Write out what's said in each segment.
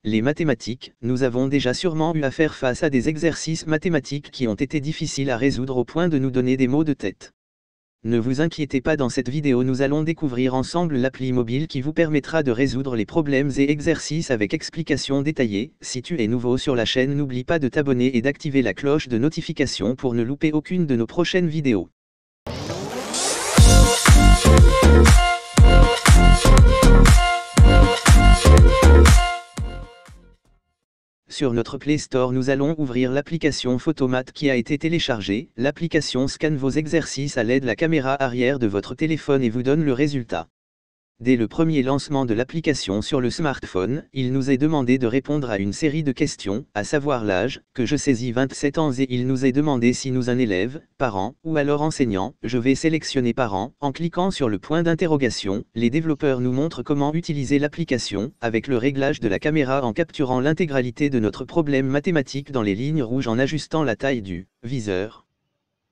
Les mathématiques, nous avons déjà sûrement eu à faire face à des exercices mathématiques qui ont été difficiles à résoudre au point de nous donner des maux de tête. Ne vous inquiétez pas, dans cette vidéo nous allons découvrir ensemble l'appli mobile qui vous permettra de résoudre les problèmes et exercices avec explications détaillées. Si tu es nouveau sur la chaîne, n'oublie pas de t'abonner et d'activer la cloche de notification pour ne louper aucune de nos prochaines vidéos. Sur notre Play Store, nous allons ouvrir l'application Photomat qui a été téléchargée. L'application scanne vos exercices à l'aide de la caméra arrière de votre téléphone et vous donne le résultat. Dès le premier lancement de l'application sur le smartphone, il nous est demandé de répondre à une série de questions, à savoir l'âge, que je saisis 27 ans, et il nous est demandé si nous un élève, parent, ou alors enseignant. Je vais sélectionner parent. En cliquant sur le point d'interrogation, les développeurs nous montrent comment utiliser l'application, avec le réglage de la caméra en capturant l'intégralité de notre problème mathématique dans les lignes rouges en ajustant la taille du viseur.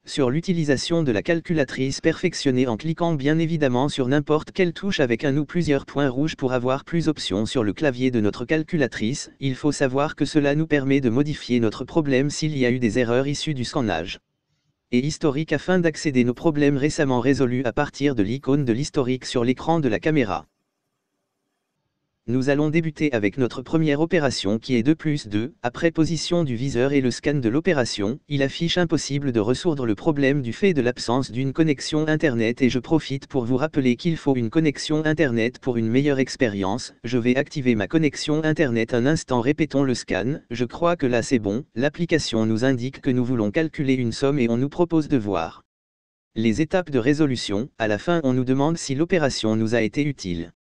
Sur l'utilisation de la calculatrice perfectionnée en cliquant bien évidemment sur n'importe quelle touche avec un ou plusieurs points rouges pour avoir plus d'options sur le clavier de notre calculatrice. Il faut savoir que cela nous permet de modifier notre problème s'il y a eu des erreurs issues du scannage. Et historique afin d'accéder nos problèmes récemment résolus à partir de l'icône de l'historique sur l'écran de la caméra. Nous allons débuter avec notre première opération qui est 2 plus 2, après position du viseur et le scan de l'opération, il affiche impossible de résoudre le problème du fait de l'absence d'une connexion Internet et je profite pour vous rappeler qu'il faut une connexion Internet pour une meilleure expérience. Je vais activer ma connexion Internet un instant, répétons le scan, je crois que là c'est bon, l'application nous indique que nous voulons calculer une somme et on nous propose de voir les étapes de résolution. À la fin on nous demande si l'opération nous a été utile.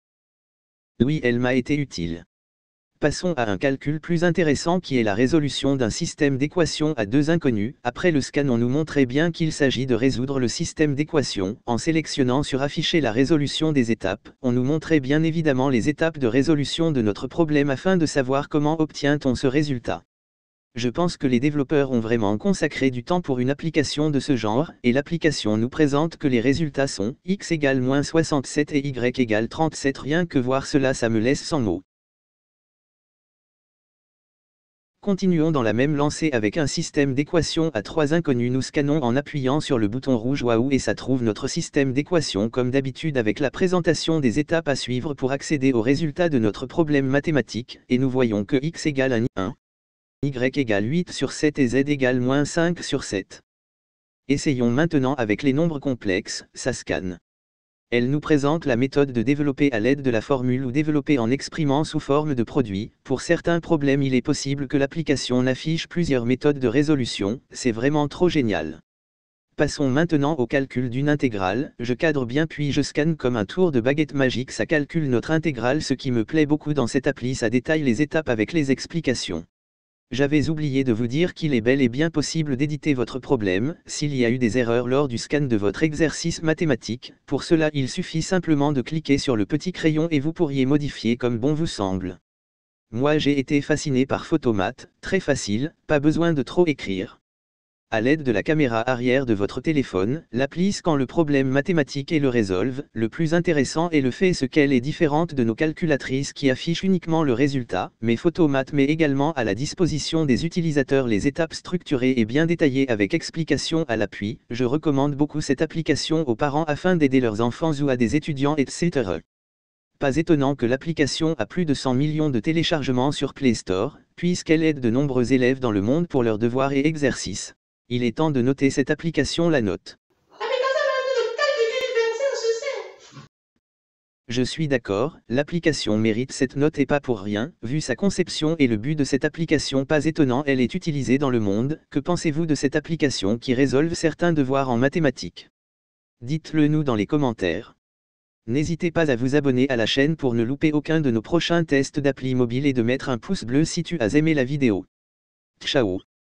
Oui, elle m'a été utile. Passons à un calcul plus intéressant qui est la résolution d'un système d'équations à deux inconnus. Après le scan on nous montrait bien qu'il s'agit de résoudre le système d'équations. En sélectionnant sur afficher la résolution des étapes, on nous montrait bien évidemment les étapes de résolution de notre problème afin de savoir comment obtient-on ce résultat. Je pense que les développeurs ont vraiment consacré du temps pour une application de ce genre, et l'application nous présente que les résultats sont x égale -67 et y égale 37. Rien que voir cela, ça me laisse sans mots. Continuons dans la même lancée avec un système d'équations à trois inconnus. Nous scannons en appuyant sur le bouton rouge waouh et ça trouve notre système d'équations comme d'habitude avec la présentation des étapes à suivre pour accéder au résultat de notre problème mathématique, et nous voyons que x égale 1. Y égale 8 sur 7 et Z égale -5 sur 7. Essayons maintenant avec les nombres complexes, ça scanne. Elle nous présente la méthode de développer à l'aide de la formule ou développer en exprimant sous forme de produit. Pour certains problèmes il est possible que l'application n'affiche plusieurs méthodes de résolution, c'est vraiment trop génial. Passons maintenant au calcul d'une intégrale, je cadre bien puis je scanne comme un tour de baguette magique, ça calcule notre intégrale. Ce qui me plaît beaucoup dans cette appli, ça détaille les étapes avec les explications. J'avais oublié de vous dire qu'il est bel et bien possible d'éditer votre problème, s'il y a eu des erreurs lors du scan de votre exercice mathématique. Pour cela il suffit simplement de cliquer sur le petit crayon et vous pourriez modifier comme bon vous semble. Moi j'ai été fasciné par Photomat, très facile, pas besoin de trop écrire. À l'aide de la caméra arrière de votre téléphone, l'appli scanne le problème mathématique et le résolve. Le plus intéressant est le fait qu'elle est différente de nos calculatrices qui affichent uniquement le résultat, mais Photomat met également à la disposition des utilisateurs les étapes structurées et bien détaillées avec explications à l'appui. Je recommande beaucoup cette application aux parents afin d'aider leurs enfants ou à des étudiants, etc. Pas étonnant que l'application a plus de 100 millions de téléchargements sur Play Store, puisqu'elle aide de nombreux élèves dans le monde pour leurs devoirs et exercices. Il est temps de noter cette application la note. Je suis d'accord, l'application mérite cette note et pas pour rien, vu sa conception et le but de cette application. Pas étonnant, elle est utilisée dans le monde. Que pensez-vous de cette application qui résolve certains devoirs en mathématiques? Dites-le nous dans les commentaires. N'hésitez pas à vous abonner à la chaîne pour ne louper aucun de nos prochains tests d'appli mobile et de mettre un pouce bleu si tu as aimé la vidéo. Ciao.